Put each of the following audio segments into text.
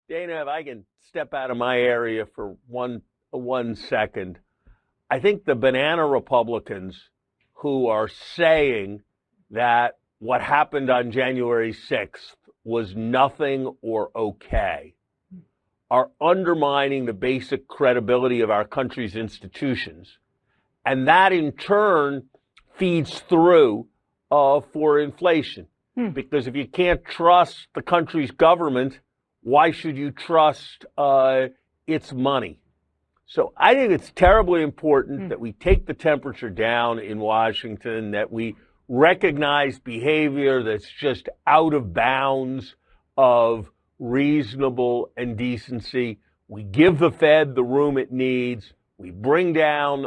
Dana, if I can step out of my area for one second, I think the banana Republicans who are saying that what happened on January 6th was nothing or okay are undermining the basic credibility of our country's institutions. And that in turn feeds through for inflation. Because if you can't trust the country's government, why should you trust its money? So I think it's terribly important that we take the temperature down in Washington, that we recognize behavior that's just out of bounds of reasonable and decency. We give the Fed the room it needs. We bring down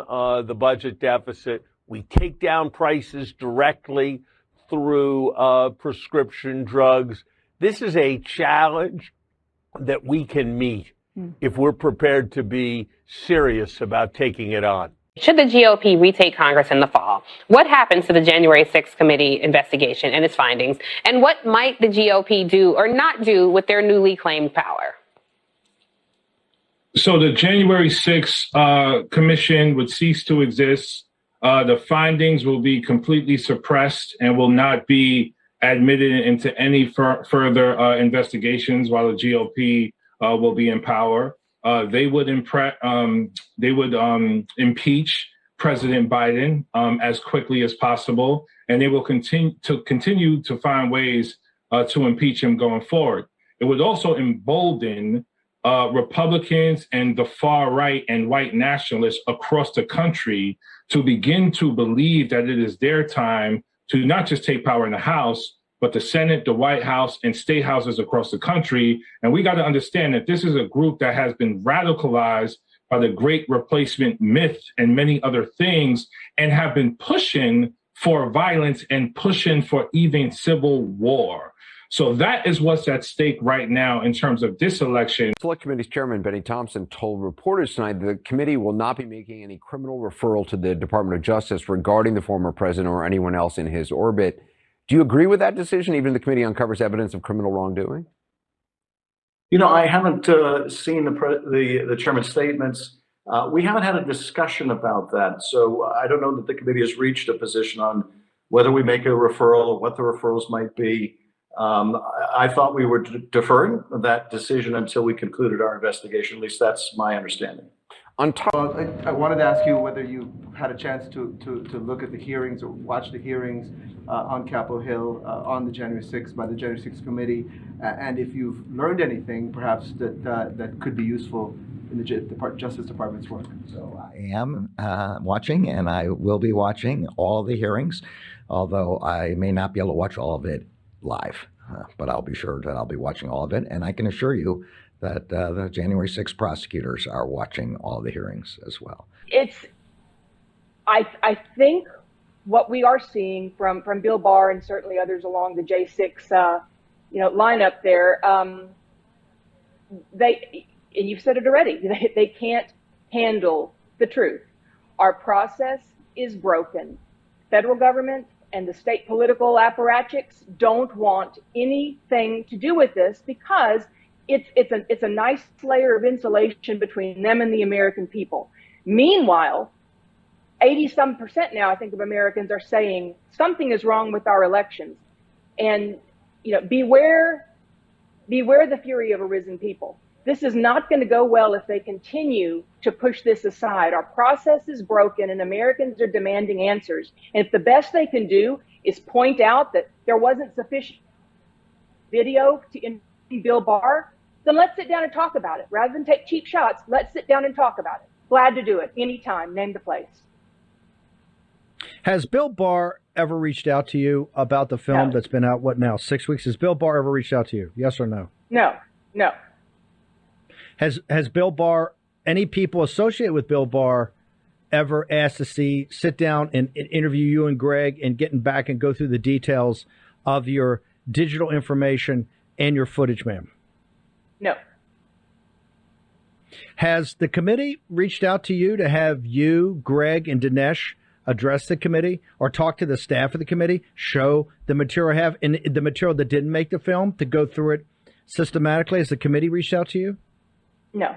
the budget deficit. We take down prices directly through prescription drugs. This is a challenge that we can meet if we're prepared to be serious about taking it on. Should the GOP retake Congress in the fall? What happens to the January 6th committee investigation and its findings? And what might the GOP do or not do with their newly claimed power? So the January 6th commission would cease to exist. The findings will be completely suppressed and will not be admitted into any further investigations while the GOP will be in power. They would impeach President Biden as quickly as possible, and they will continue to find ways to impeach him going forward. It would also embolden Republicans and the far right and white nationalists across the country to begin to believe that it is their time to not just take power in the House, but the Senate, the White House, and state houses across the country. And we got to understand that this is a group that has been radicalized by the Great Replacement myth and many other things, and have been pushing for violence and pushing for even civil war. So that is what's at stake right now in terms of this election. Select Committee's Chairman Benny Thompson told reporters tonight the committee will not be making any criminal referral to the Department of Justice regarding the former president or anyone else in his orbit. Do you agree with that decision, even if the committee uncovers evidence of criminal wrongdoing? You know, I haven't seen the chairman's statements. We haven't had a discussion about that. So I don't know that the committee has reached a position on whether we make a referral or what the referrals might be. I thought we were deferring that decision until we concluded our investigation. At least that's my understanding. I wanted to ask you whether you had a chance to look at the hearings or watch the hearings on Capitol Hill on the January 6th by the January 6th committee, and if you've learned anything perhaps that could be useful in the Justice Department's work. So I am watching, and I will be watching all the hearings, although I may not be able to watch all of it live, but I'll be sure that I'll be watching all of it, and I can assure you that the January 6th prosecutors are watching all the hearings as well. I think what we are seeing from Bill Barr and certainly others along the J6 lineup there, and you've said it already, they can't handle the truth. Our process is broken. Federal government and the state political apparatchiks don't want anything to do with this because it's a nice layer of insulation between them and the American people. Meanwhile, 80% now, I think, of Americans are saying something is wrong with our elections. And, beware the fury of a risen people. This is not going to go well if they continue to push this aside. Our process is broken and Americans are demanding answers. And if the best they can do is point out that there wasn't sufficient video to interview Bill Barr, then let's sit down and talk about it. Rather than take cheap shots, let's sit down and talk about it. Glad to do it. Anytime. Name the place. Has Bill Barr ever reached out to you about the film that's been out, 6 weeks? Has Bill Barr ever reached out to you? Yes or no? No. Has Bill Barr, any people associated with Bill Barr, ever asked to sit down and interview you and Greg and getting back and go through the details of your digital information and your footage, ma'am? No. Has the committee reached out to you to have you, Greg, and Dinesh address the committee or talk to the staff of the committee, show the material I have, and the material that didn't make the film, to go through it systematically? Has the committee reached out to you? No.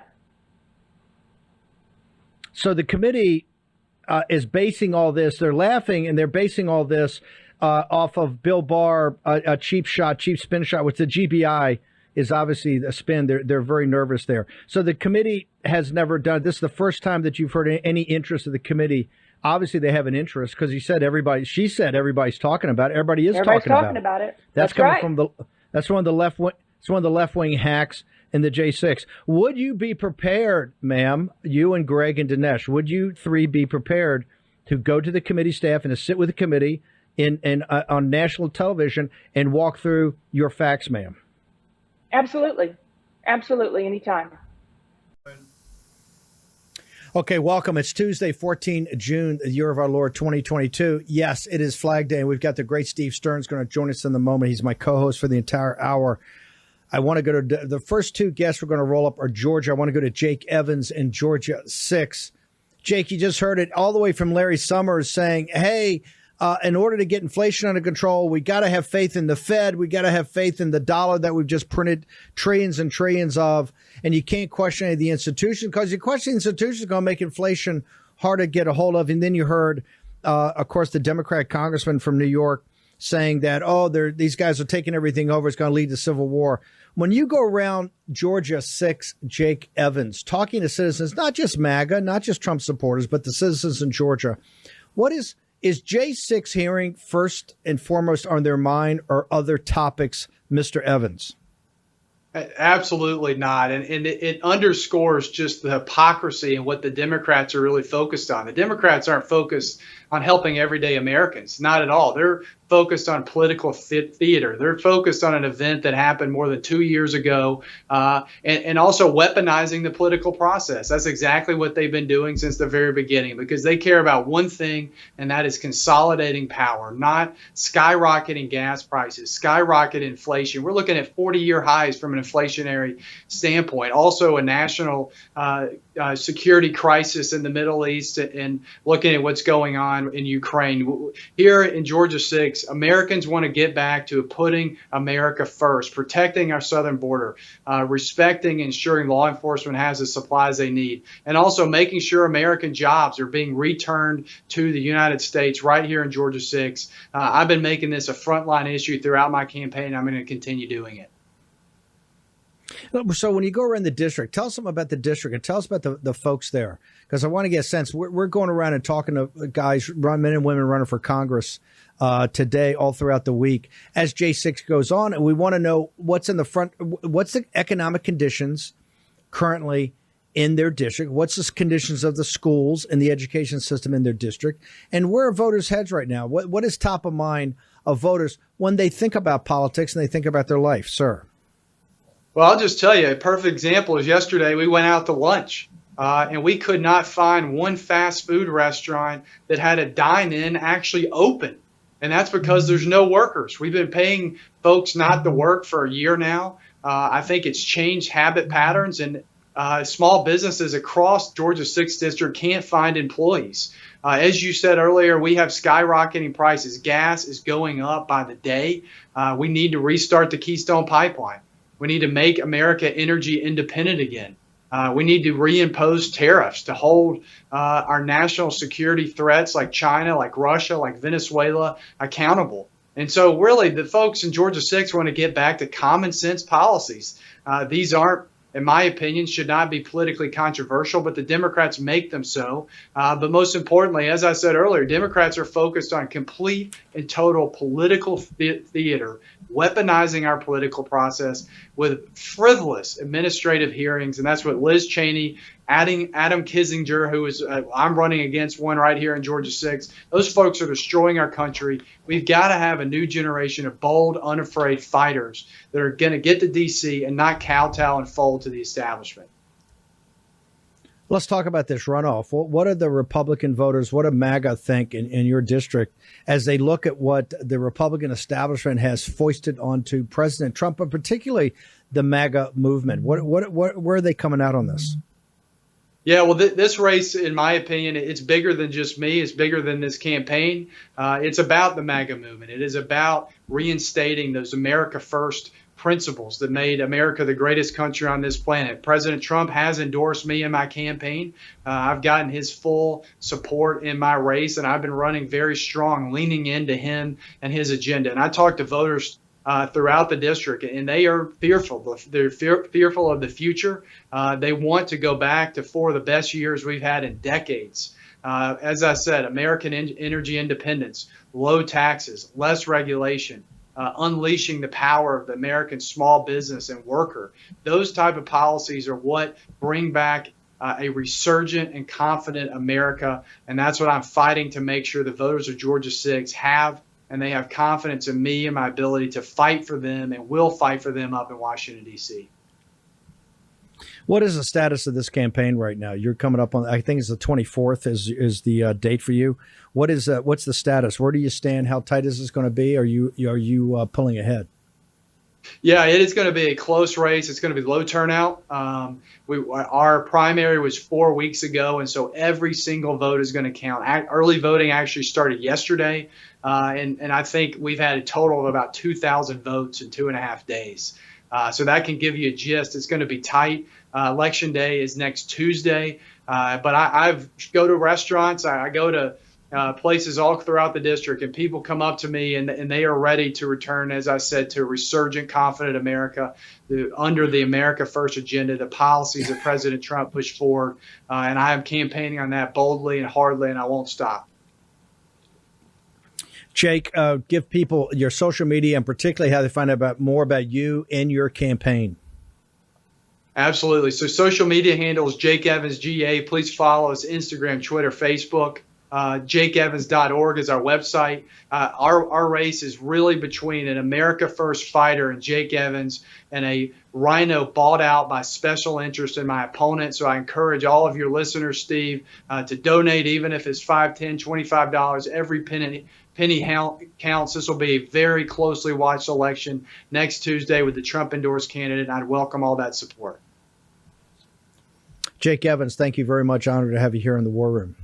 So the committee is basing all this. They're laughing and they're basing all this off of Bill Barr, a cheap spin shot, which the GBI is obviously a spin. They're very nervous there. So the committee has never done. This is the first time that you've heard any interest of the committee. Obviously, they have an interest because she said everybody's talking about it. Everybody's talking about it. That's coming right. from that's one of the left wing. It's one of the left wing hacks in the J6. Would you be prepared, ma'am, you and Greg and Dinesh, would you three be prepared to go to the committee staff and to sit with the committee on national television and walk through your facts, ma'am? Absolutely. Absolutely. Anytime. Okay, welcome. It's Tuesday, 14 June, the year of our Lord 2022. Yes, it is Flag Day, and we've got the great Steve Stern's going to join us in the moment. He's my co-host for the entire hour. I want to go to the first two guests we're going to roll up are Georgia. I want to go to Jake Evans in Georgia 6. Jake, you just heard it all the way from Larry Summers saying, hey, in order to get inflation under control, we got to have faith in the Fed. We got to have faith in the dollar that we've just printed trillions and trillions of. And you can't question any of the institutions because you question the institutions going to make inflation hard to get a hold of. And then you heard, of course, the Democrat congressman from New York saying that, these guys are taking everything over. It's going to lead to civil war. When you go around Georgia 6, Jake Evans, talking to citizens, not just MAGA, not just Trump supporters, but the citizens in Georgia, is J6 hearing first and foremost on their mind or other topics, Mr. Evans? Absolutely not. And it underscores just the hypocrisy and what the Democrats are really focused on. The Democrats aren't focused on helping everyday Americans, not at all. They're focused on political theater. They're focused on an event that happened more than 2 years ago, and also weaponizing the political process. That's exactly what they've been doing since the very beginning, because they care about one thing, and that is consolidating power, not skyrocketing gas prices, skyrocket inflation. We're looking at 40-year highs from an inflationary standpoint. Also a national security crisis in the Middle East, and looking at what's going on in Ukraine. Here in Georgia 6, Americans want to get back to putting America first, protecting our southern border, respecting and ensuring law enforcement has the supplies they need, and also making sure American jobs are being returned to the United States right here in Georgia 6. I've been making this a frontline issue throughout my campaign. I'm going to continue doing it. So when you go around the district, tell us something about the district and tell us about the folks there, because I want to get a sense. We're going around and talking to guys, men and women running for Congress today, all throughout the week as J6 goes on. And we want to know what's in the front. What's the economic conditions currently in their district? What's the conditions of the schools and the education system in their district? And where are voters' heads right now? What is top of mind of voters when they think about politics and they think about their life, sir? Well, I'll just tell you, a perfect example is yesterday we went out to lunch and we could not find one fast food restaurant that had a dine-in actually open. And that's because there's no workers. We've been paying folks not to work for a year now. I think it's changed habit patterns, and small businesses across Georgia 6th District can't find employees. As you said earlier, we have skyrocketing prices. Gas is going up by the day. We need to restart the Keystone Pipeline. We need to make America energy independent again. We need to reimpose tariffs to hold our national security threats like China, like Russia, like Venezuela accountable. And so really the folks in Georgia 6 want to get back to common sense policies. These aren't, in my opinion, should not be politically controversial, but the Democrats make them so. But most importantly, as I said earlier, Democrats are focused on complete and total political theater, weaponizing our political process with frivolous administrative hearings. And that's what Liz Cheney, Adam Kinzinger, who is I'm running against one right here in Georgia 6. Those folks are destroying our country. We've got to have a new generation of bold, unafraid fighters that are going to get to D.C. and not kowtow and fold to the establishment. Let's talk about this runoff. What are the Republican voters, what do MAGA think in your district as they look at what the Republican establishment has foisted onto President Trump, and particularly the MAGA movement? Where are they coming out on this? Yeah, well, this race, in my opinion, it's bigger than just me. It's bigger than this campaign. It's about the MAGA movement. It is about reinstating those America First principles that made America the greatest country on this planet. President Trump has endorsed me in my campaign. I've gotten his full support in my race, and I've been running very strong, leaning into him and his agenda. And I talk to voters throughout the district, and they are fearful. They're fearful of the future. They want to go back to 4 of the best years we've had in decades. As I said, American energy independence, low taxes, less regulation, unleashing the power of the American small business and worker. Those type of policies are what bring back a resurgent and confident America. And that's what I'm fighting to make sure the voters of Georgia 6 have, and they have confidence in me and my ability to fight for them, and will fight for them up in Washington, D.C. What is the status of this campaign right now? You're coming up on, I think it's the 24th is the date for you. What's the status? Where do you stand? How tight is this going to be? Are you pulling ahead? Yeah, it is going to be a close race. It's going to be low turnout. Our primary was 4 weeks ago, and so every single vote is going to count. Early voting actually started yesterday, and I think we've had a total of about 2,000 votes in 2.5 days. So that can give you a gist. It's going to be tight. Election day is next Tuesday, but I go to restaurants. I go to places all throughout the district, and people come up to me and they are ready to return, as I said, to a resurgent, confident America under the America First agenda, the policies that President Trump pushed forward. And I am campaigning on that boldly and hardly, and I won't stop. Jake, give people your social media and particularly how they find out more about you and your campaign. Absolutely. So social media handles Jake Evans GA. Please follow us: Instagram, Twitter, Facebook. JakeEvans.org is our website. Our race is really between an America First fighter and Jake Evans, and a rhino bought out by special interest in my opponent. So I encourage all of your listeners, Steve, to donate, even if it's $5, $10, $25. Every penny counts. This will be a very closely watched election next Tuesday with the Trump endorsed candidate, and I'd welcome all that support. Jake Evans, thank you very much. Honored to have you here in the War Room.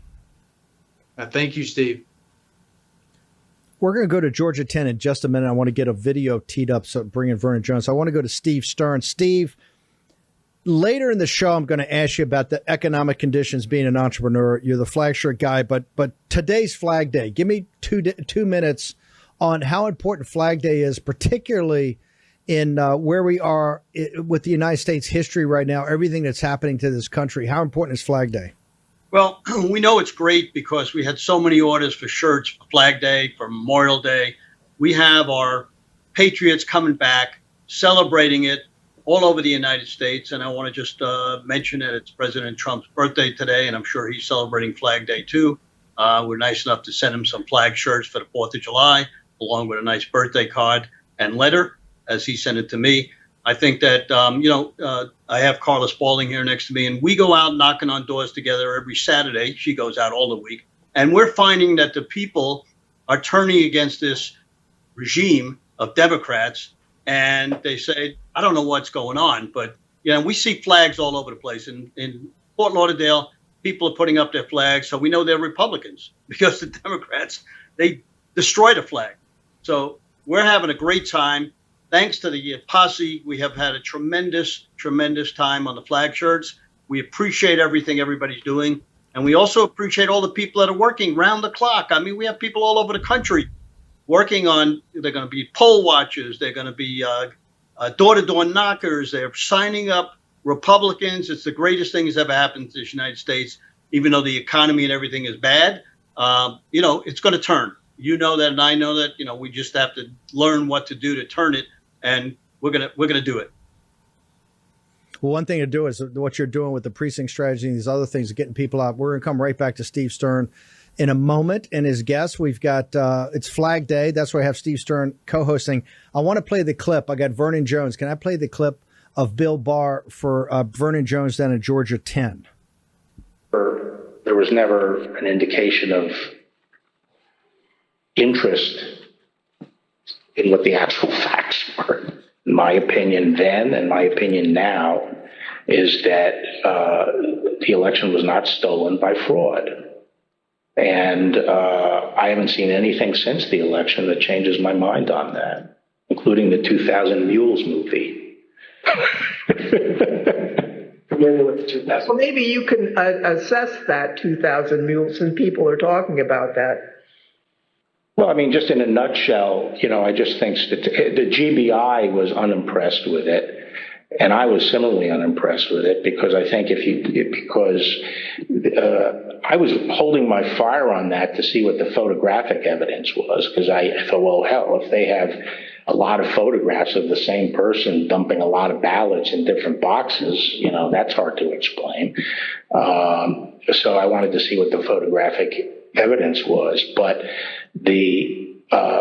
Thank you, Steve. We're going to go to Georgia 10 in just a minute. I want to get a video teed up, so bring in Vernon Jones. I want to go to Steve Stern. Steve, later in the show, I'm going to ask you about the economic conditions being an entrepreneur. You're the flag shirt guy, but today's Flag Day. Give me two minutes on how important Flag Day is, particularly in where we are with the United States history right now, everything that's happening to this country. How important is Flag Day? Well, we know it's great because we had so many orders for shirts for Flag Day, for Memorial Day. We have our patriots coming back, celebrating it all over the United States. And I want to just mention that it's President Trump's birthday today, and I'm sure he's celebrating Flag Day too. We're nice enough to send him some flag shirts for the 4th of July, along with a nice birthday card and letter, as he sent it to me. I think that, I have Carla Spaulding here next to me, and we go out knocking on doors together every Saturday. She goes out all the week. And we're finding that the people are turning against this regime of Democrats, and they say, I don't know what's going on, but, we see flags all over the place. In Fort Lauderdale, people are putting up their flags, so we know they're Republicans, because the Democrats, they destroy the flag. So we're having a great time. Thanks to the posse, we have had a tremendous, tremendous time on the flag shirts. We appreciate everything everybody's doing. And we also appreciate all the people that are working round the clock. I mean, we have people all over the country working on, they're going to be poll watchers. They're going to be door-to-door knockers. They're signing up Republicans. It's the greatest thing that's ever happened to the United States, even though the economy and everything is bad. It's going to turn. You know that, and I know that. We just have to learn what to do to turn it. And we're gonna do it. Well, one thing to do is what you're doing with the precinct strategy and these other things, getting people out. We're going to come right back to Steve Stern in a moment and his guests. We've got it's Flag Day. That's why I have Steve Stern co-hosting. I want to play the clip. I got Vernon Jones. Can I play the clip of Bill Barr for Vernon Jones down in Georgia 10? There was never an indication of interest in what the actual facts were. My opinion then and my opinion now is that the election was not stolen by fraud. And I haven't seen anything since the election that changes my mind on that. including the 2000 Mules movie. Familiar with the 2000? Well, maybe you can assess that 2,000 mules, and people are talking about that. Well, I mean, just in a nutshell, I just think that the GBI was unimpressed with it. And I was similarly unimpressed with it because I think I was holding my fire on that to see what the photographic evidence was, because I thought, well, hell, if they have a lot of photographs of the same person dumping a lot of ballots in different boxes, that's hard to explain. So I wanted to see what the photographic evidence was, but the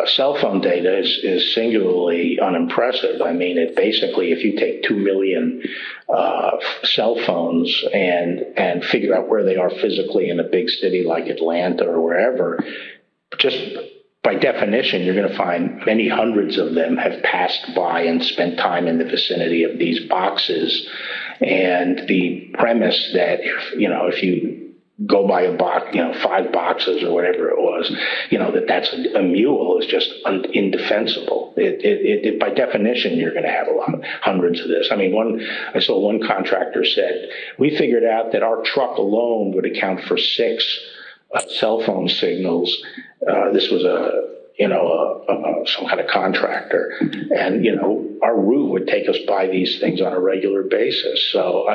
cell phone data is singularly unimpressive. I mean, it basically, if you take 2 million cell phones and figure out where they are physically in a big city like Atlanta or wherever, just by definition, you're going to find many hundreds of them have passed by and spent time in the vicinity of these boxes. And the premise that if you go by a box, 5 boxes or whatever it was, that's a mule is just indefensible. It by definition, you're going to have hundreds of this. I mean, I saw one contractor said, we figured out that our truck alone would account for 6 cell phone signals. This was some kind of contractor, and our route would take us by these things on a regular basis. So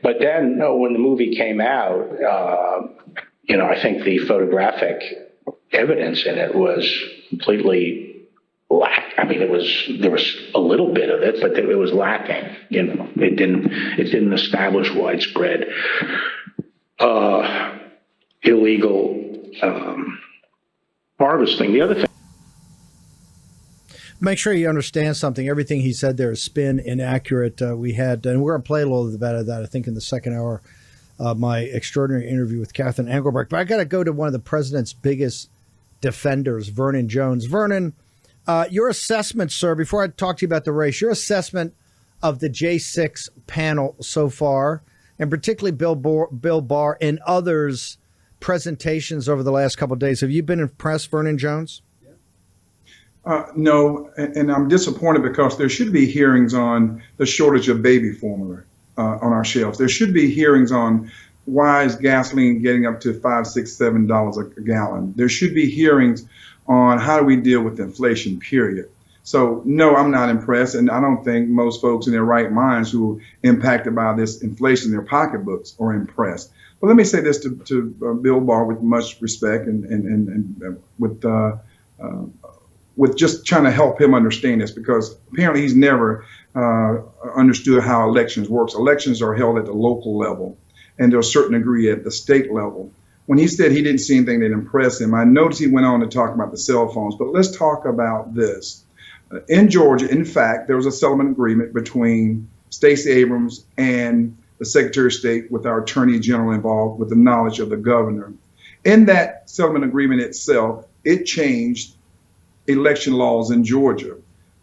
but then when the movie came out, I think the photographic evidence in it was completely I mean, there was a little bit of it, but it was lacking. It didn't establish widespread illegal harvesting. The other thing. Make sure you understand something. Everything he said there is spin, inaccurate. We had, and we're going to play a little bit of that, I think, in the second hour, my extraordinary interview with Catherine Engelbrecht. But I got to go to one of the president's biggest defenders, Vernon Jones. Vernon, your assessment, sir, before I talk to you about the race, your assessment of the J6 panel so far, and particularly Bill Barr and others' presentations over the last couple of days. Have you been impressed, Vernon Jones? No, and I'm disappointed because there should be hearings on the shortage of baby formula on our shelves. There should be hearings on why is gasoline getting up to $5, $6, $7 a gallon. There should be hearings on how do we deal with inflation, period. So, no, I'm not impressed, and I don't think most folks in their right minds who are impacted by this inflation in their pocketbooks are impressed. But let me say this to Bill Barr with much respect and with just trying to help him understand this, because apparently he's never understood how elections works. Elections are held at the local level, and to a certain degree at the state level. When he said he didn't see anything that impressed him, I noticed he went on to talk about the cell phones, but let's talk about this. In Georgia, in fact, there was a settlement agreement between Stacey Abrams and the Secretary of State with our Attorney General involved with the knowledge of the governor. In that settlement agreement itself, it changed election laws in Georgia.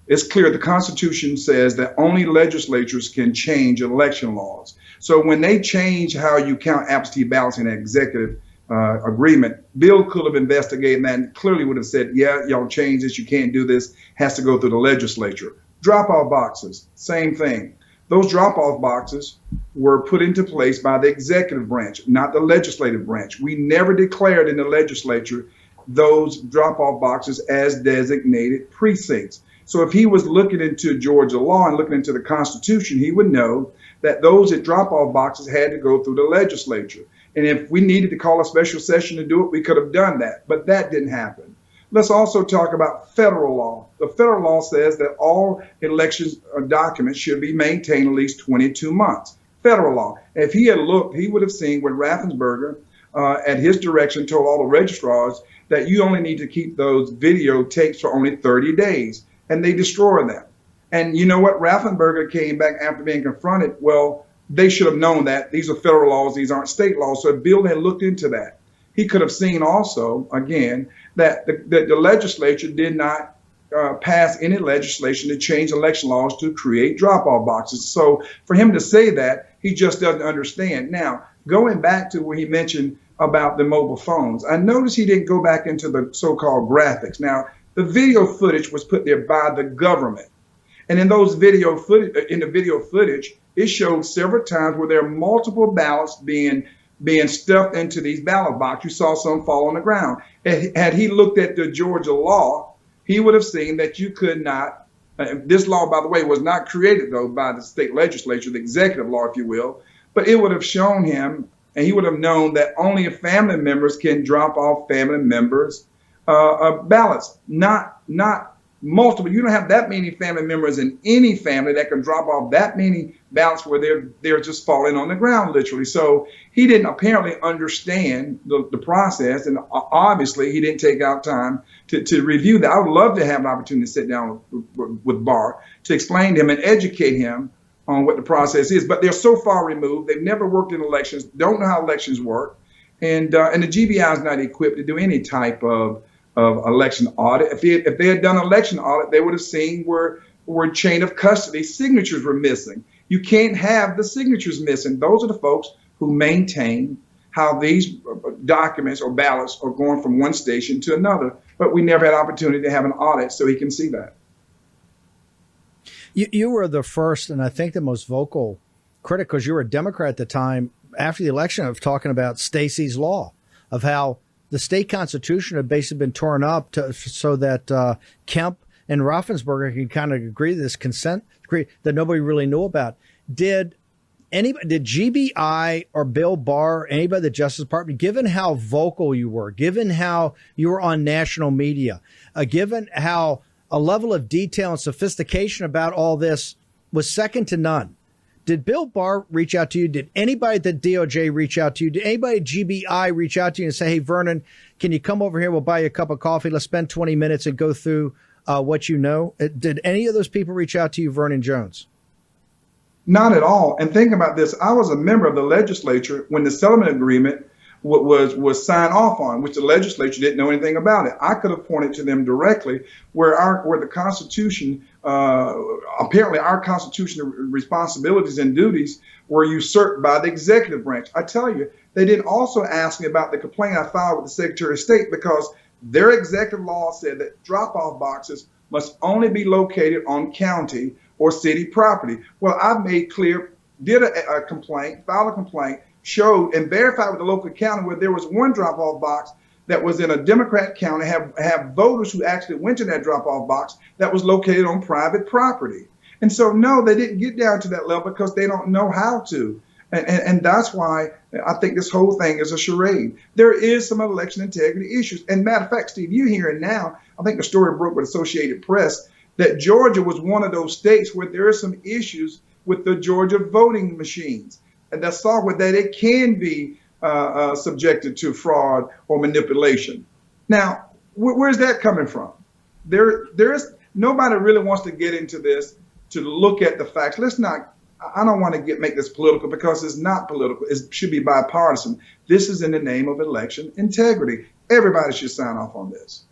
It's clear the Constitution says that only legislatures can change election laws. So when they change how you count absentee ballots in an executive agreement, Bill could have investigated that and clearly would have said, yeah, y'all change this, you can't do this, has to go through the legislature. Drop-off boxes, same thing. Those drop-off boxes were put into place by the executive branch, not the legislative branch. We never declared in the legislature those drop-off boxes as designated precincts. So if he was looking into Georgia law and looking into the Constitution, he would know that those at drop-off boxes had to go through the legislature. And if we needed to call a special session to do it, we could have done that. But that didn't happen. Let's also talk about federal law. The federal law says that all elections documents should be maintained at least 22 months. Federal law. If he had looked, he would have seen when Raffensperger, at his direction, told all the registrars that you only need to keep those videotapes for only 30 days. And they destroy them. And you know what? Raffensperger came back after being confronted. Well, they should have known that these are federal laws, these aren't state laws. So if Bill had looked into that, he could have seen also, again, that the legislature did not pass any legislation to change election laws to create drop-off boxes. So for him to say that, he just doesn't understand. Now, going back to where he mentioned about the mobile phones, I noticed he didn't go back into the so-called graphics. Now, The video footage was put there by the government. And in those video footage, it showed several times where there are multiple ballots being stuffed into these ballot boxes. You saw some fall on the ground. Had he looked at the Georgia law, he would have seen that you could not. This law, by the way, was not created, though, by the state legislature, the executive law, if you will, but it would have shown him, and he would have known that only family members can drop off family members' ballots, not multiple. You don't have that many family members in any family that can drop off that many ballots where they're just falling on the ground, literally. So he didn't apparently understand the process, and obviously he didn't take out time to review that. I would love to have an opportunity to sit down with Barr to explain to him and educate him on what the process is. But they're so far removed. They've never worked in elections, don't know how elections work, and the GBI is not equipped to do any type of election audit. If they had done an election audit, they would have seen where chain of custody signatures were missing. You can't have the signatures missing. Those are the folks who maintain how these documents or ballots are going from one station to another. But we never had opportunity to have an audit so he can see that. You were the first, and I think the most vocal critic, because you were a Democrat at the time after the election, of talking about Stacey's law, of how the state constitution had basically been torn up so that Kemp and Raffensperger could kind of agree to this consent decree that nobody really knew about. Did GBI or Bill Barr, anybody at the Justice Department, given how vocal you were, given how you were on national media, given how a level of detail and sophistication about all this was second to none, did Bill Barr reach out to you? Did anybody at the DOJ reach out to you? Did anybody at GBI reach out to you and say, hey, Vernon, can you come over here? We'll buy you a cup of coffee. Let's spend 20 minutes and go through what you know. Did any of those people reach out to you, Vernon Jones? Not at all. And think about this. I was a member of the legislature when the settlement agreement was signed off on, which the legislature didn't know anything about it. I could have pointed to them directly where the Constitution, apparently our constitutional responsibilities and duties were usurped by the executive branch. I tell you, they didn't also ask me about the complaint I filed with the Secretary of State because their executive law said that drop-off boxes must only be located on county or city property. Well, I've made clear, did a complaint, filed a complaint, showed and verified with the local county where there was one drop-off box that was in a Democrat county, have voters who actually went to that drop-off box that was located on private property. And so, no, they didn't get down to that level because they don't know how to. And that's why I think this whole thing is a charade. There is some election integrity issues. And matter of fact, Steve, you hear it now. I think the story broke with Associated Press that Georgia was one of those states where there are some issues with the Georgia voting machines. And that's software that it can be subjected to fraud or manipulation. Now, where's that coming from? There's nobody really wants to get into this to look at the facts. I don't want to make this political because it's not political. It should be bipartisan. This is in the name of election integrity. Everybody should sign off on this.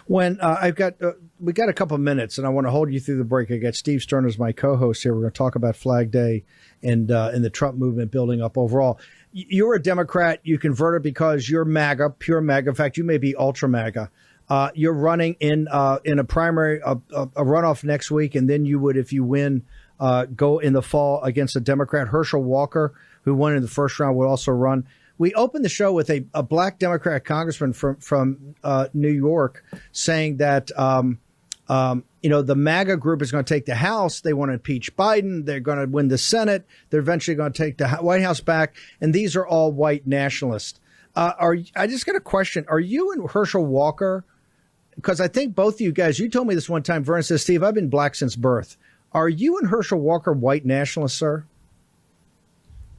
When we got a couple of minutes, and I want to hold you through the break. I got Steve Stern as my co-host here. We're going to talk about Flag Day and the Trump movement building up overall. You're a Democrat. You converted because you're MAGA, pure MAGA. In fact, you may be ultra MAGA. You're running in a primary, a runoff next week, and then you would, if you win, go in the fall against a Democrat. Herschel Walker, who won in the first round, would also run. We opened the show with a black Democrat congressman from New York saying that, the MAGA group is going to take the House. They want to impeach Biden. They're going to win the Senate. They're eventually going to take the White House back. And these are all white nationalists. I just got a question. Are you and Herschel Walker, because I think both of you guys, you told me this one time, Vernon says, Steve, I've been black since birth. Are you and Herschel Walker white nationalists, sir?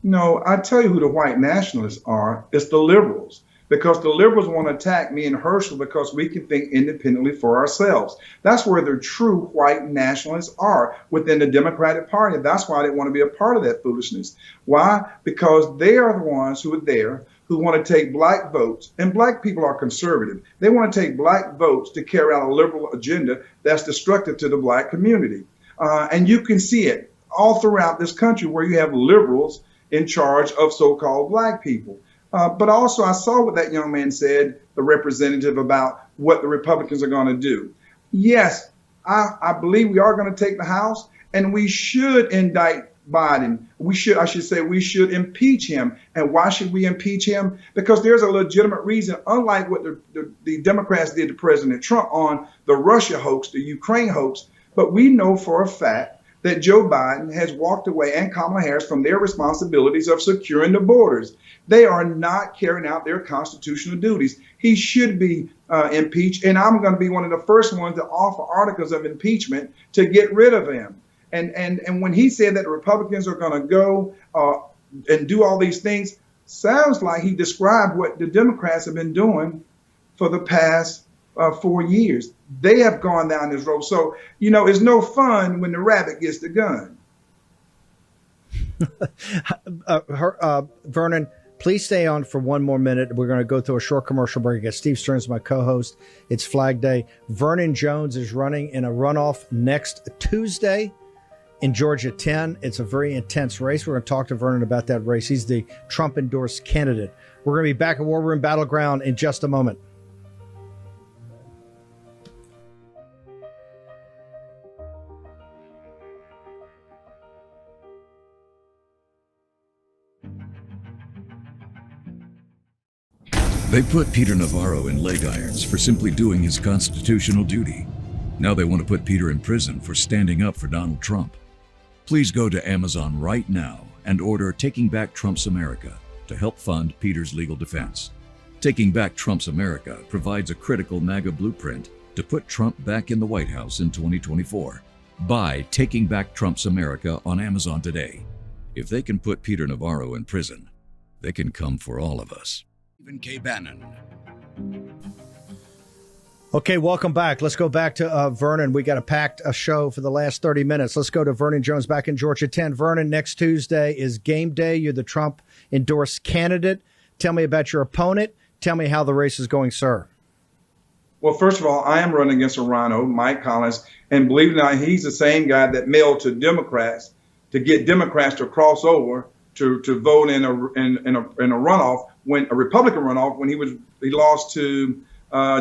No, I tell you who the white nationalists are. It's the liberals, because the liberals want to attack me and Herschel because we can think independently for ourselves. That's where the true white nationalists are within the Democratic Party. That's why they want to be a part of that foolishness. Why? Because they are the ones who are there who want to take black votes, and black people are conservative. They want to take black votes to carry out a liberal agenda that's destructive to the black community. And you can see it all throughout this country where you have liberals in charge of so-called black people. But also, I saw what that young man said, the representative, about what the Republicans are going to do. Yes, I believe we are going to take the House, and we should indict Biden. We should impeach him. And why should we impeach him? Because there's a legitimate reason, unlike what the Democrats did to President Trump on the Russia hoax, the Ukraine hoax. But we know for a fact that Joe Biden has walked away, and Kamala Harris, from their responsibilities of securing the borders. They are not carrying out their constitutional duties. He should be impeached, and I'm going to be one of the first ones to offer articles of impeachment to get rid of him. And when he said that the Republicans are going to go and do all these things, sounds like he described what the Democrats have been doing for the past 4 years. They have gone down this road. So, it's no fun when the rabbit gets the gun. Vernon, please stay on for one more minute. We're going to go through a short commercial break. I got Steve Stearns, my co-host. It's Flag Day. Vernon Jones is running in a runoff next Tuesday in Georgia 10. It's a very intense race. We're going to talk to Vernon about that race. He's the Trump-endorsed candidate. We're going to be back at War Room Battleground in just a moment. They put Peter Navarro in leg irons for simply doing his constitutional duty. Now they want to put Peter in prison for standing up for Donald Trump. Please go to Amazon right now and order Taking Back Trump's America to help fund Peter's legal defense. Taking Back Trump's America provides a critical MAGA blueprint to put Trump back in the White House in 2024. Buy Taking Back Trump's America on Amazon today. If they can put Peter Navarro in prison, they can come for all of us. Even K. Bannon. Okay, welcome back. Let's go back to Vernon. We got a packed show for the last 30 minutes. Let's go to Vernon Jones back in Georgia 10. Vernon, next Tuesday is game day. You're the Trump-endorsed candidate. Tell me about your opponent. Tell me how the race is going, sir. Well, first of all, I am running against a rhino, Mike Collins, and believe it or not, he's the same guy that mailed to Democrats to get Democrats to cross over to vote in a runoff, when a Republican runoff, when he lost to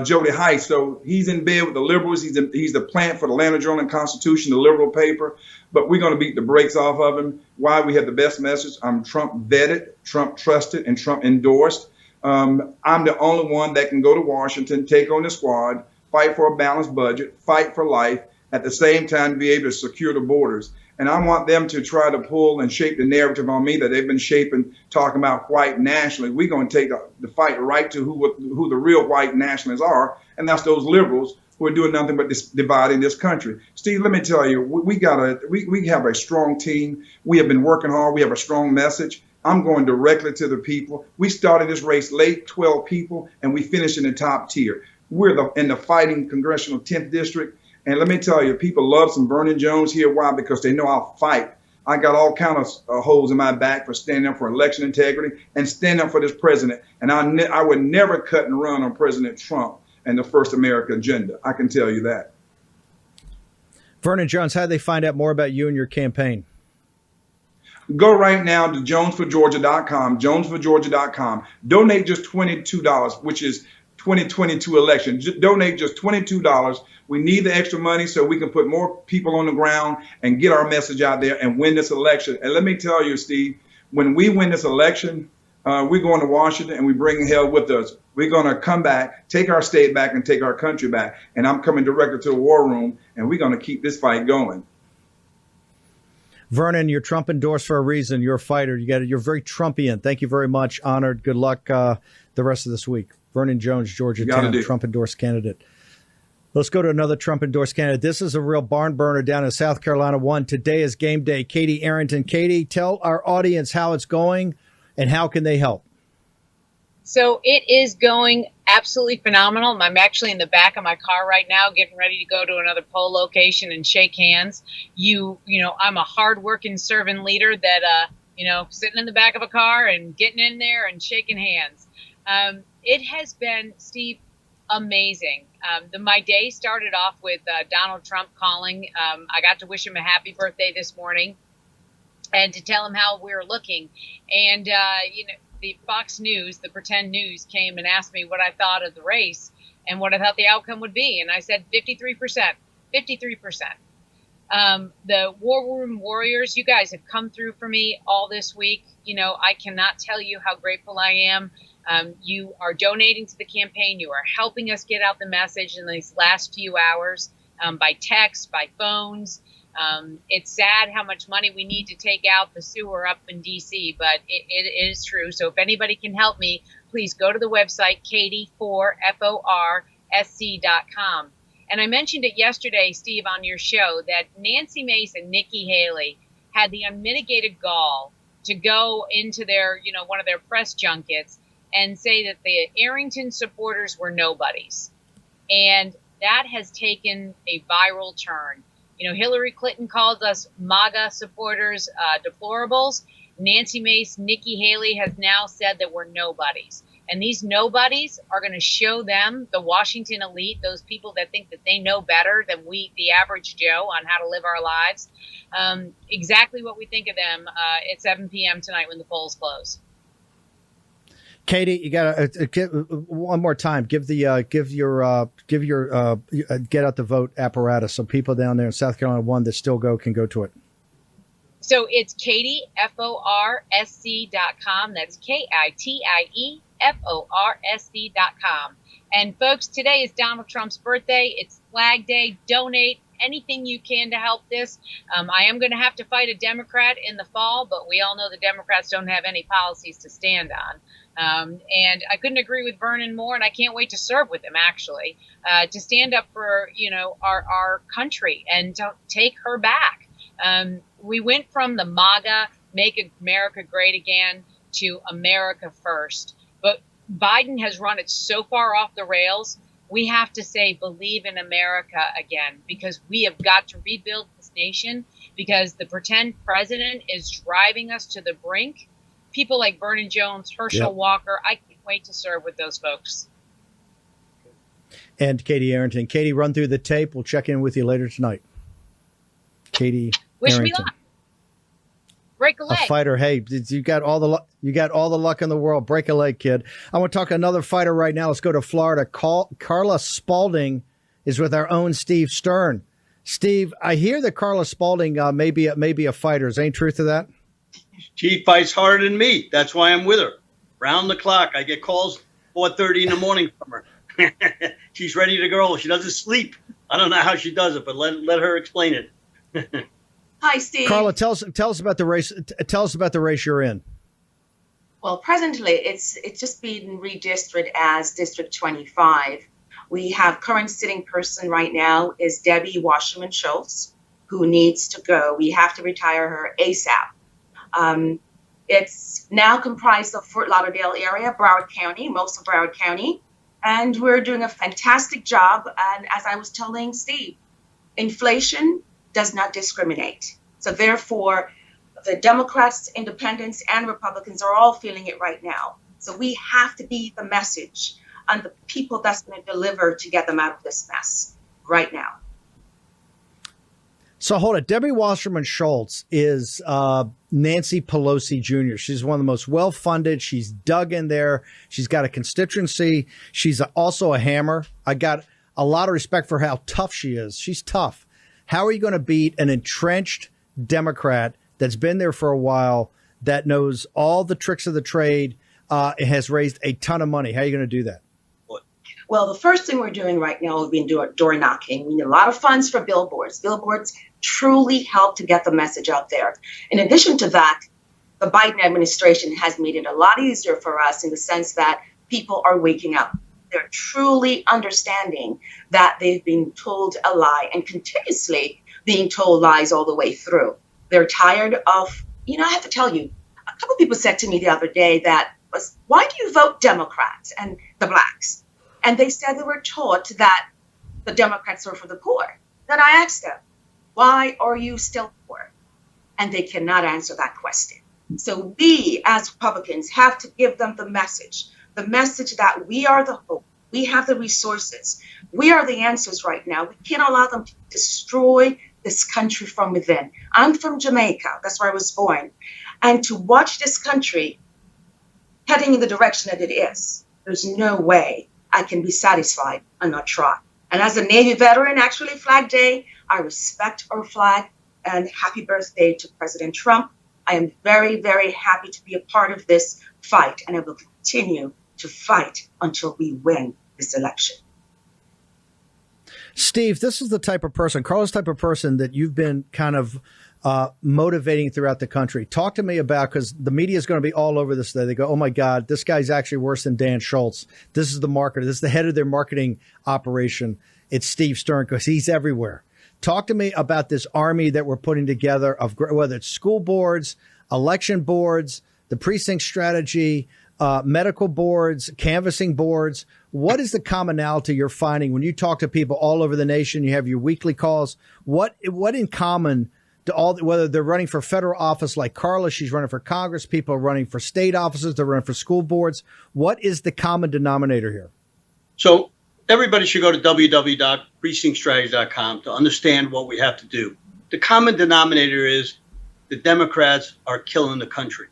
Jody Heights. So he's in bed with the liberals. He's the plant for the Atlanta Journal and Constitution, the liberal paper. But we're going to beat the brakes off of him. Why? We have the best message. I'm Trump vetted, Trump trusted, and Trump endorsed. I'm the only one that can go to Washington, take on the squad, fight for a balanced budget, fight for life, at the same time be able to secure the borders. And I want them to try to pull and shape the narrative on me that they've been shaping, talking about white nationalists. We're going to take the fight right to who the real white nationalists are, and that's those liberals who are doing nothing but dividing this country. Steve, let me tell you, we have a strong team. We have been working hard. We have a strong message. I'm going directly to the people. We started this race late, 12 people, and we finished in the top tier. We're in the fighting congressional 10th district. And let me tell you, people love some Vernon Jones here. Why? Because they know I'll fight. I got all kinds of holes in my back for standing up for election integrity and standing up for this president. And I would never cut and run on President Trump and the First America agenda. I can tell you that. Vernon Jones, how do they find out more about you and your campaign? Go right now to jonesforgeorgia.com, jonesforgeorgia.com. Donate just $22, which is 2022 election. Donate just $22. We need the extra money so we can put more people on the ground and get our message out there and win this election. And let me tell you, Steve, when we win this election, we're going to Washington and we bring hell with us. We're going to come back, take our state back, and take our country back. And I'm coming directly to the war room, and we're going to keep this fight going. Vernon, you're Trump endorsed for a reason. You're a fighter. You're very Trumpian. Thank you very much. Honored. Good luck the rest of this week. Vernon Jones, Georgia 10, Trump endorsed candidate. Let's go to another Trump endorsed candidate. This is a real barn burner down in South Carolina 1. Today is game day. Katie Arrington. Katie, tell our audience how it's going and how can they help? So it is going absolutely phenomenal. I'm actually in the back of my car right now, getting ready to go to another poll location and shake hands. You know, I'm a hardworking servant leader that, sitting in the back of a car and getting in there and shaking hands. It has been, Steve, amazing. My day started off with Donald Trump calling. I got to wish him a happy birthday this morning and to tell him how we were looking. And, the Fox News, the pretend news, came and asked me what I thought of the race and what I thought the outcome would be. And I said 53%, 53%. The War Room Warriors, you guys have come through for me all this week. I cannot tell you how grateful I am. You are donating to the campaign. You are helping us get out the message in these last few hours, by text, by phones. It's sad how much money we need to take out the sewer up in DC, but it is true. So if anybody can help me, please go to the website, Katie4FORSC.com. And I mentioned it yesterday, Steve, on your show, that Nancy Mace and Nikki Haley had the unmitigated gall to go into their, one of their press junkets and say that the Arrington supporters were nobodies. And that has taken a viral turn. Hillary Clinton called us MAGA supporters deplorables. Nancy Mace, Nikki Haley has now said that we're nobodies. And these nobodies are going to show them, the Washington elite, those people that think that they know better than we, the average Joe, on how to live our lives, exactly what we think of them at 7 p.m. tonight when the polls close. Katie, you got to give one more time. Give your get out the vote apparatus so people down there in South Carolina 1 that still can go to it. So it's KatieFORSC.com. That's KITIEFORSC.com. And folks, today is Donald Trump's birthday. It's Flag Day. Donate anything you can to help this. I am going to have to fight a Democrat in the fall, but we all know the Democrats don't have any policies to stand on. And I couldn't agree with Vernon more, and I can't wait to serve with him, actually, to stand up for, our country and to take her back. We went from the MAGA, Make America Great Again, to America First. But Biden has run it so far off the rails, we have to say, believe in America again, because we have got to rebuild this nation, because the pretend president is driving us to the brink. People like Vernon Jones, Herschel Walker, I can't wait to serve with those folks. And Katie Arrington. Katie, run through the tape. We'll check in with you later tonight. Katie Wish Arrington. me luck. Break a leg. A fighter. Hey, you got all the luck in the world. Break a leg, kid. I want to talk another fighter right now. Let's go to Florida. Carla Spalding is with our own Steve Stern. Steve, I hear that Carla Spalding may be a fighter. Is there any truth to that? She fights harder than me. That's why I'm with her. Round the clock. I get calls 4:30 in the morning from her. She's ready to go. She doesn't sleep. I don't know how she does it, but let her explain it. Hi, Steve. Carla, tell us about the race. Tell us about the race you're in. Well, presently, it's just been redistricted as District 25. We have current sitting person right now is Debbie Wasserman Schultz, who needs to go. We have to retire her ASAP. It's now comprised of Fort Lauderdale area, Broward County, most of Broward County, and we're doing a fantastic job. And as I was telling Steve, inflation does not discriminate. So therefore, the Democrats, Independents, and Republicans are all feeling it right now. So we have to be the message and the people that's going to deliver to get them out of this mess right now. So hold it. Debbie Wasserman Schultz is Nancy Pelosi Jr. She's one of the most well-funded. She's dug in there. She's got a constituency. She's also a hammer. I got a lot of respect for how tough she is. She's tough. How are you going to beat an entrenched Democrat that's been there for a while, that knows all the tricks of the trade, has raised a ton of money? How are you going to do that? Well, the first thing we're doing right now is being door knocking. We need a lot of funds for billboards. Billboards truly help to get the message out there. In addition to that, the Biden administration has made it a lot easier for us in the sense that people are waking up. They're truly understanding that they've been told a lie and continuously being told lies all the way through. They're tired of, I have to tell you, a couple of people said to me the other day why do you vote Democrats and the blacks? And they said they were taught that the Democrats are for the poor. Then I asked them, why are you still poor? And they cannot answer that question. So we, as Republicans, have to give them the message that we are the hope. We have the resources. We are the answers right now. We can't allow them to destroy this country from within. I'm from Jamaica. That's where I was born. And to watch this country heading in the direction that it is, there's no way I can be satisfied and not try. And as a Navy veteran, actually, Flag Day, I respect our flag, and happy birthday to President Trump. I am very, very happy to be a part of this fight, and I will continue to fight until we win this election. Steve, this is the type of person, Carla's type of person that you've been kind of motivating throughout the country. Talk to me about, because the media is going to be all over this today. They go, oh my God, this guy's actually worse than Dan Schultz. This is the marketer. This is the head of their marketing operation. It's Steve Stern, because he's everywhere. Talk to me about this army that we're putting together of whether it's school boards, election boards, the precinct strategy, medical boards, canvassing boards. What is the commonality you're finding when you talk to people all over the nation? You have your weekly calls. What in common to all, whether they're running for federal office like Carla, she's running for Congress, people are running for state offices, they're running for school boards. What is the common denominator here? So everybody should go to www.precinctstrategy.com to understand what we have to do. The common denominator is the Democrats are killing the country.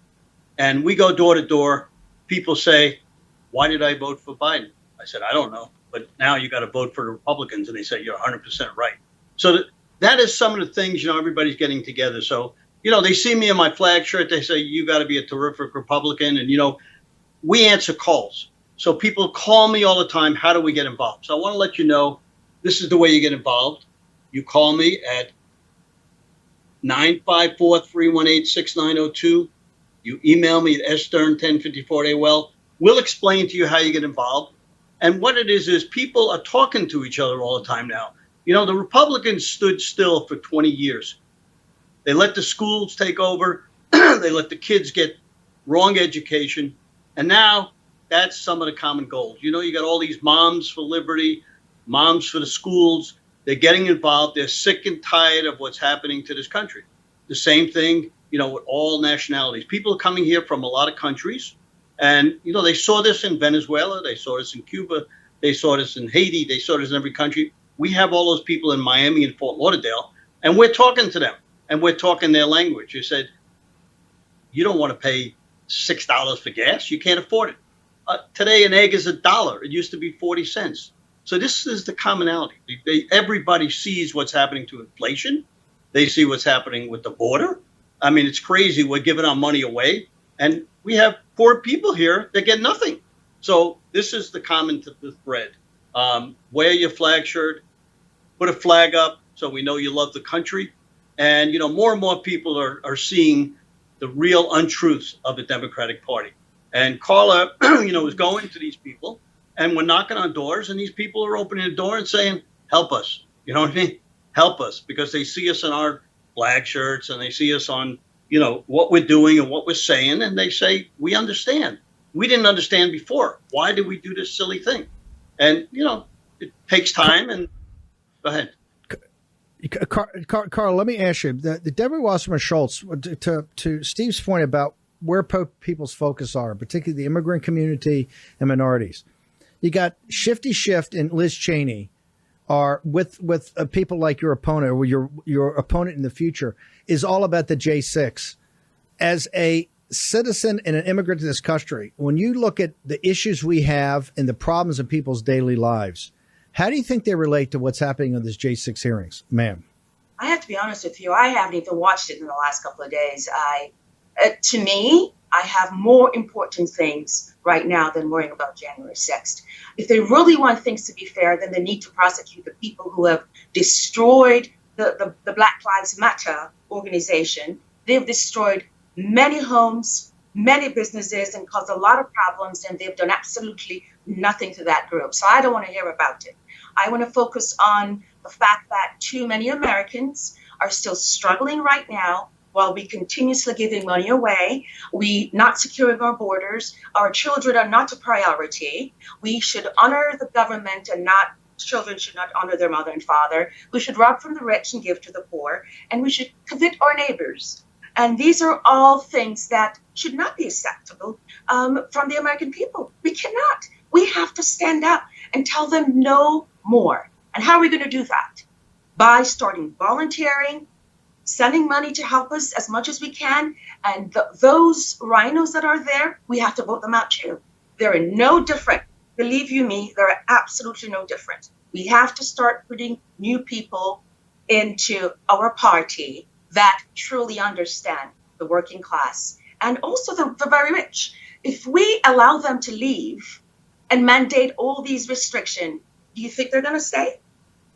And we go door to door. People say, why did I vote for Biden? I said, I don't know. But now you got to vote for the Republicans. And they say, you're 100% right. So that is some of the things, everybody's getting together. So, they see me in my flag shirt. They say, you got to be a terrific Republican. And, we answer calls. So people call me all the time. How do we get involved? So I want to let you know, this is the way you get involved. You call me at 954-318-6902. You email me at sstern1054@AOL. We'll explain to you how you get involved. And what it is people are talking to each other all the time now. The Republicans stood still for 20 years. They let the schools take over. They let the kids get wrong education. And now that's some of the common goals. You got all these moms for liberty, moms for the schools. They're getting involved. They're sick and tired of what's happening to this country. The same thing, with all nationalities. People are coming here from a lot of countries. And, they saw this in Venezuela. They saw this in Cuba. They saw this in Haiti. They saw this in every country. We have all those people in Miami and Fort Lauderdale, and we're talking to them, and we're talking their language. You said, you don't want to pay $6 for gas. You can't afford it. Today, an egg is $1. It used to be 40 cents. So this is the commonality. Everybody sees what's happening to inflation. They see what's happening with the border. I mean, it's crazy. We're giving our money away, and we have poor people here that get nothing. So this is the common thread. Wear your flag shirt, put a flag up so we know you love the country. And, more and more people are seeing the real untruths of the Democratic Party. And Carla, is going to these people, and we're knocking on doors, and these people are opening the door and saying, help us. You know what I mean? Help us, because they see us in our flag shirts, and they see us on, what we're doing and what we're saying, and they say, we understand. We didn't understand before. Why did we do this silly thing? And, it takes time. And go ahead. Carl, let me ask you, the Deborah Wasserman Schultz, to Steve's point about where people's focus are, particularly the immigrant community and minorities. You got Shifty Shift and Liz Cheney are with people like your opponent, or your opponent in the future, is all about the J6. As a citizen and an immigrant to this country, when you look at the issues we have and the problems in people's daily lives, how do you think they relate to what's happening on this J6 hearings, ma'am? I have to be honest with you. I haven't even watched it in the last couple of days. To me, I have more important things right now than worrying about January 6th. If they really want things to be fair, then they need to prosecute the people who have destroyed the Black Lives Matter organization. They've destroyed many homes, many businesses, and caused a lot of problems, and they've done absolutely nothing to that group. So I don't want to hear about it. I want to focus on the fact that too many Americans are still struggling right now while we continuously giving money away. We not securing our borders. Our children are not a priority. We should honor the government, and children should not honor their mother and father. We should rob from the rich and give to the poor. And we should covet our neighbors. And these are all things that should not be acceptable from the American people. We cannot. We have to stand up and tell them no more. And how are we going to do that? By starting volunteering, sending money to help us as much as we can. And those rhinos that are there, we have to vote them out too. They're no different. Believe you me, they're absolutely no different. We have to start putting new people into our party that truly understand the working class and also the very rich. If we allow them to leave and mandate all these restrictions, do you think they're going to stay?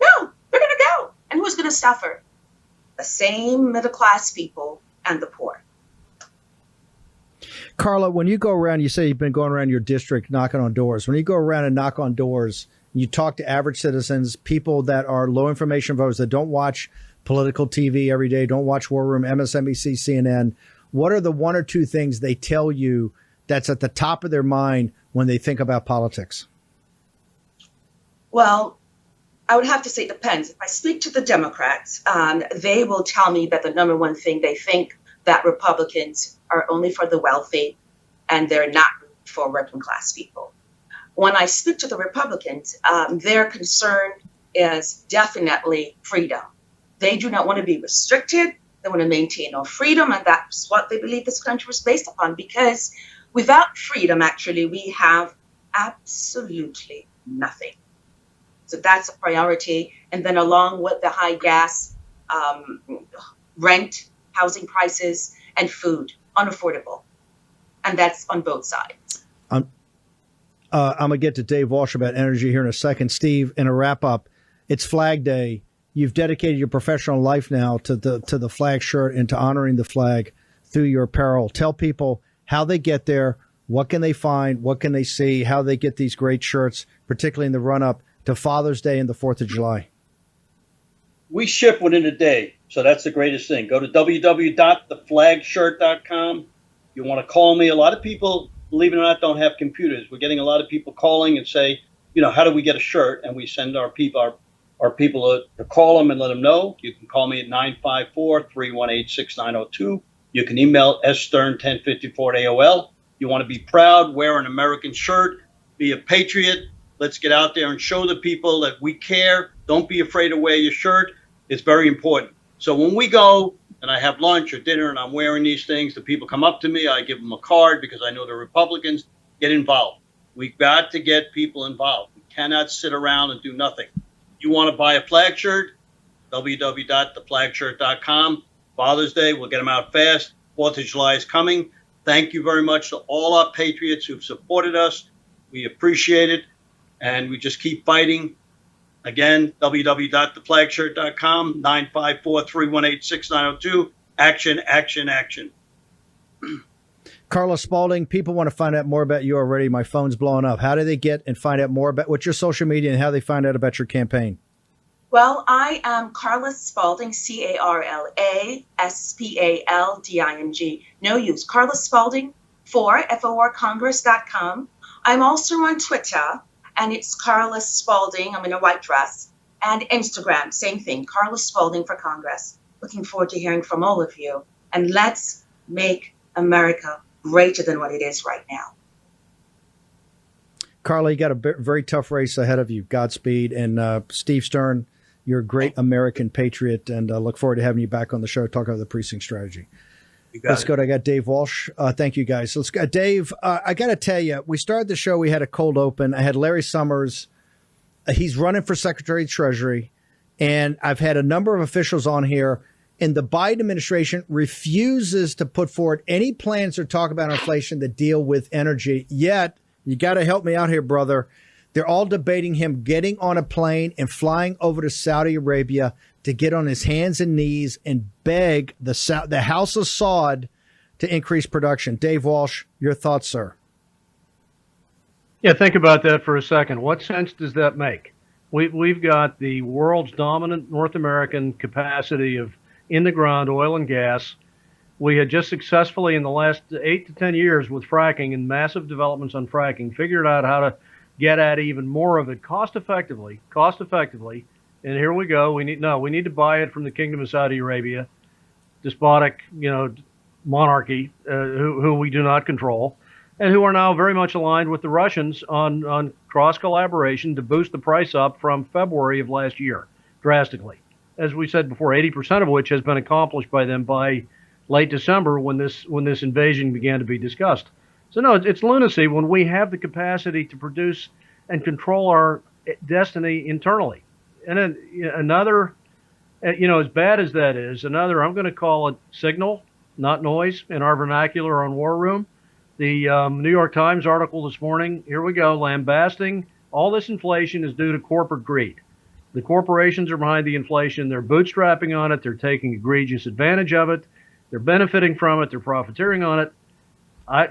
No, they're going to go. And who's going to suffer? The same middle class people and the poor. Carla, when you go around, you say you've been going around your district knocking on doors. When you go around and knock on doors, you talk to average citizens, people that are low information voters that don't watch political TV every day, don't watch War Room, MSNBC, CNN. What are the one or two things they tell you that's at the top of their mind when they think about politics? Well, I would have to say it depends. If I speak to the Democrats, they will tell me that the number one thing they think that Republicans are only for the wealthy and they're not for working class people. When I speak to the Republicans, their concern is definitely freedom. They do not want to be restricted. They want to maintain our freedom, and that's what they believe this country was based upon, because without freedom, actually, we have absolutely nothing. So that's a priority. And then along with the high gas, rent, housing prices, and food, unaffordable. And that's on both sides. I'm going to get to Dave Walsh about energy here in a second. Steve, in a wrap up, it's Flag Day. You've dedicated your professional life now to the flag shirt and to honoring the flag through your apparel. Tell people how they get there, what can they find, what can they see, how they get these great shirts, particularly in the run-up to Father's Day and the 4th of July. We ship within a day, so that's the greatest thing. Go to www.theflagshirt.com. You want to call me. A lot of people, believe it or not, don't have computers. We're getting a lot of people calling and say, how do we get a shirt? And we send our people to call them and let them know. You can call me at 954-318-6902. You can email sstern1054@AOL. You want to be proud, wear an American shirt, be a patriot. Let's get out there and show the people that we care. Don't be afraid to wear your shirt. It's very important. So when we go and I have lunch or dinner and I'm wearing these things, the people come up to me, I give them a card because I know the Republicans. Get involved. We've got to get people involved. We cannot sit around and do nothing. You want to buy a flag shirt? www.theflagshirt.com. Father's Day, we'll get them out fast. 4th of July is coming. Thank you very much to all our patriots who've supported us. We appreciate it. And we just keep fighting. Again, www.theflagshirt.com, 954-318-6902. Action, action, action. Carla Spalding, people want to find out more about you already. My phone's blowing up. How do they get and find out more about what's your social media and how they find out about your campaign? Well, I am Carla Spalding, CarlaSpalding. No use. Carla Spalding for FORCongress.com. I'm also on Twitter, and it's Carla Spalding. I'm in a white dress. And Instagram, same thing, Carla Spalding for Congress. Looking forward to hearing from all of you. And let's make America greater than what it is right now. Carla, you got a very tough race ahead of you. Godspeed. And Steve Stern, you're a great American patriot, and look forward to having you back on the show, talk about the precinct strategy. Let's go. I got Dave Walsh. Thank you, guys. Let's go. Dave, I got to tell you, we started the show. We had a cold open. I had Larry Summers. He's running for Secretary of Treasury. And I've had a number of officials on here. And the Biden administration refuses to put forward any plans or talk about inflation that deal with energy. Yet, you got to help me out here, brother. They're all debating him getting on a plane and flying over to Saudi Arabia to get on his hands and knees and beg the House of Saud to increase production. Dave Walsh, your thoughts, sir? Yeah, think about that for a second. What sense does that make? We've got the world's dominant North American capacity of in-the-ground oil and gas. We had just successfully, in the last 8 to 10 years with fracking and massive developments on fracking, figured out how to get at even more of it cost effectively. And here we go. We need to buy it from the Kingdom of Saudi Arabia, despotic, monarchy, who we do not control, and who are now very much aligned with the Russians on cross collaboration to boost the price up from February of last year drastically. as we said before, 80% of which has been accomplished by them by late December when this invasion began to be discussed. So no, it's lunacy when we have the capacity to produce and control our destiny internally. And then another, as bad as that is, another, I'm going to call it signal, not noise, in our vernacular on War Room. The New York Times article this morning, here we go, lambasting all this inflation is due to corporate greed. The corporations are behind the inflation. They're bootstrapping on it. They're taking egregious advantage of it. They're benefiting from it. They're profiteering on it.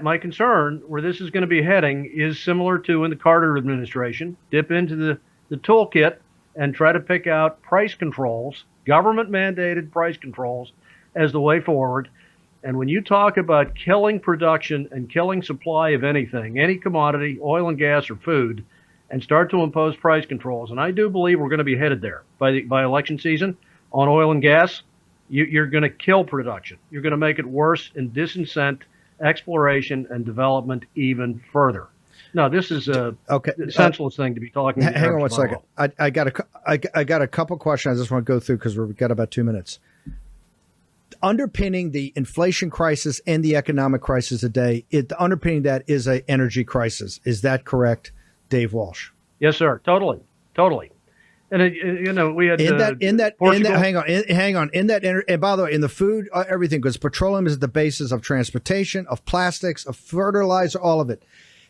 My concern, where this is going to be heading, is similar to in the Carter administration. Dip into the toolkit and try to pick out price controls, government-mandated price controls, as the way forward. And when you talk about killing production and killing supply of anything, any commodity, oil and gas or food, and start to impose price controls, and I do believe we're going to be headed there by election season on oil and gas, you're going to kill production. You're going to make it worse and disincent exploration and development even further. No, this is a senseless thing to be talking about. Hang on one second. I got a couple questions I just want to go through because we've got about 2 minutes. Underpinning the inflation crisis and the economic crisis today, underpinning that is an energy crisis. Is that correct, Dave Walsh? Yes, sir. Totally. And we had and by the way, in the food, everything, because petroleum is at the basis of transportation, of plastics, of fertilizer, all of it.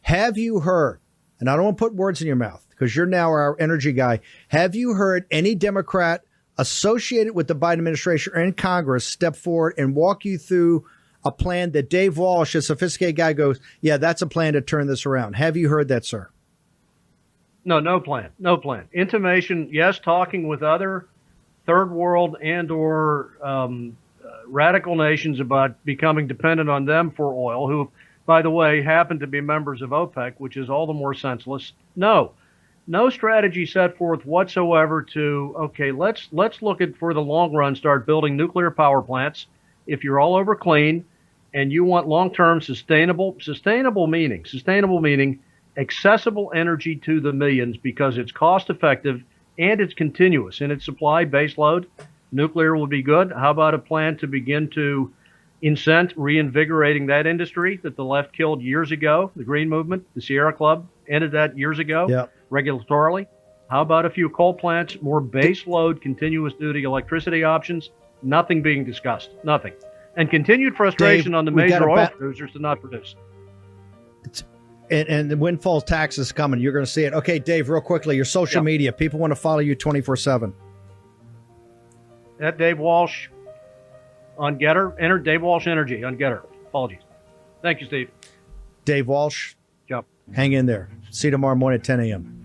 Have you heard, and I don't want to put words in your mouth because you're now our energy guy, have you heard any Democrat associated with the Biden administration or in Congress step forward and walk you through a plan that Dave Walsh, a sophisticated guy, goes, yeah, that's a plan to turn this around? Have you heard that, sir? No plan. Intimation, yes, talking with other third world and or radical nations about becoming dependent on them for oil, who, by the way, happen to be members of OPEC, which is all the more senseless. No strategy set forth whatsoever to, okay, let's look at, for the long run, start building nuclear power plants. If you're all over clean and you want long-term sustainable meaning accessible energy to the millions because it's cost effective and it's continuous in its supply base load, nuclear would be good. How about a plan to begin to incent reinvigorating that industry that the left killed years ago? The Green Movement, the Sierra Club ended that years ago, regulatorily. How about a few coal plants, more base load, continuous duty electricity options? Nothing being discussed. Nothing. And continued frustration on the major oil producers to not produce. And the windfall tax is coming. You're going to see it. Okay, Dave, real quickly, your social media. People want to follow you 24/7. At Dave Walsh on Getter. Enter Dave Walsh Energy on Getter. Apologies. Thank you, Steve. Dave Walsh. Yep. Hang in there. See you tomorrow morning at 10 a.m.